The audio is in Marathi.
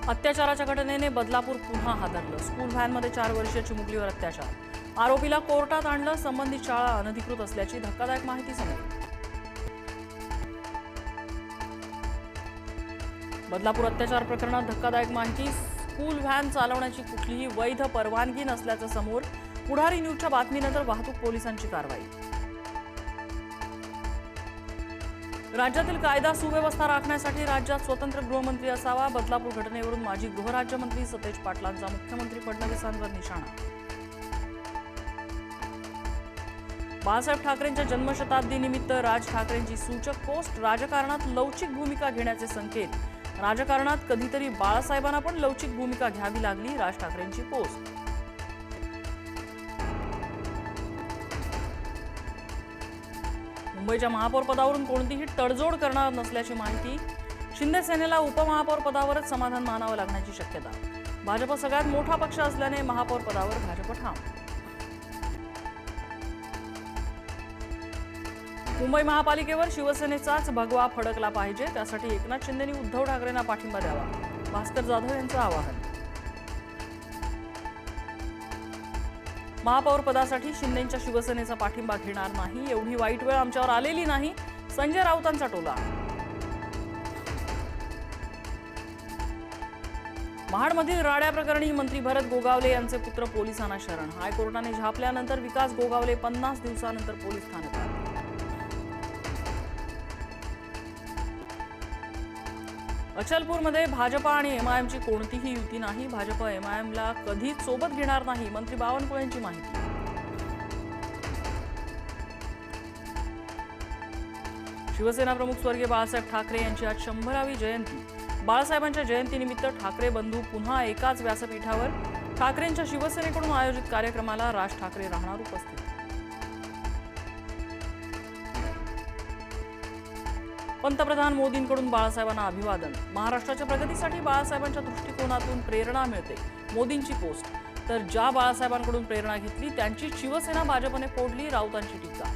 अत्याचाराच्या घटनेने बदलापूर पुन्हा हादरलं। स्कूल व्हॅनमध्ये 4 वर्षीय चिमुकलीवर अत्याचार। आरोपीला कोर्टात आणलं। संबंधित शाळा अनधिकृत असल्याची धक्कादायक माहिती समोर। बदलापूर अत्याचार प्रकरणात धक्कादायक माहिती। स्कूल व्हॅन चालवण्याची कुठलीही वैध परवानगी नसल्याचं समोर। पुढारी न्यूजच्या बातमीनंतर वाहतूक पोलिसांची कारवाई। राज्यातील कायदा सुव्यवस्था राखण्यासाठी राज्यात स्वतंत्र गृहमंत्री असावा। बदलापूर घटनेवरून माजी गृहराज्यमंत्री सतेज पाटलांचा मुख्यमंत्री फडणवीसांवर निशाणा। बाळासाहेब ठाकरेंच्या जन्मशताब्दीनिमित्त राज ठाकरेंची सूचक पोस्ट। राजकारणात लवचिक भूमिका घेण्याचे संकेत। राजकारणात कधीतरी बाळासाहेबांना पण लवचिक भूमिका घ्यावी लागली। राज ठाकरेंची पोस्ट। मुंबईच्या महापौर पदावरून कोणतीही तडजोड करणार नसल्याची माहिती। शिंदे सेनेला उपमहापौर पदावरच समाधान मानावं लागण्याची शक्यता। भाजप सगळ्यात मोठा पक्ष असल्याने महापौर पदावर भाजप ठाम। मुंबई महापालिकेवर शिवसेनेचाच भगवा फडकला पाहिजे, त्यासाठी एकनाथ शिंदेंनी उद्धव ठाकरेंना पाठिंबा द्यावा। भास्कर जाधव यांचं आवाहन। महापौर पदासाठी शिंदेंच्या शिवसेनेचा पाठिंबा घेणार नाही। एवढी वाईट वेळ आमच्यावर आलेली नाही, संजय राऊतांचा टोला। महाडमधील राड्या प्रकरणी मंत्री भरत गोगावले यांचे पुत्र पोलिसांना शरण। हायकोर्टाने झापल्यानंतर विकास गोगावले 50 दिवसानंतर पोलीस ठाण्यात आले। अचलपूरमध्ये भाजपा आणि एमआयएमची कोणतीही युती नाही। भाजप एमआयएमला कधीच सोबत घेणार नाही, मंत्री बावनकुळे यांची माहिती। शिवसेना प्रमुख स्वर्गीय बाळासाहेब ठाकरे यांची आज 100वी जयंती। बाळासाहेबांच्या जयंतीनिमित्त ठाकरे बंधू पुन्हा एकाच व्यासपीठावर। ठाकरेंच्या शिवसेनेकडून आयोजित कार्यक्रमाला राज ठाकरे राहणार उपस्थित। पंतप्रधान मोदींकडून बाळासाहेबांना अभिवादन। महाराष्ट्राच्या प्रगतीसाठी बाळासाहेबांच्या दृष्टिकोनातून प्रेरणा मिळते, मोदींची पोस्ट। तर ज्या बाळासाहेबांकडून प्रेरणा घेतली त्यांची शिवसेना भाजपने फोडली, राऊतांची टीका।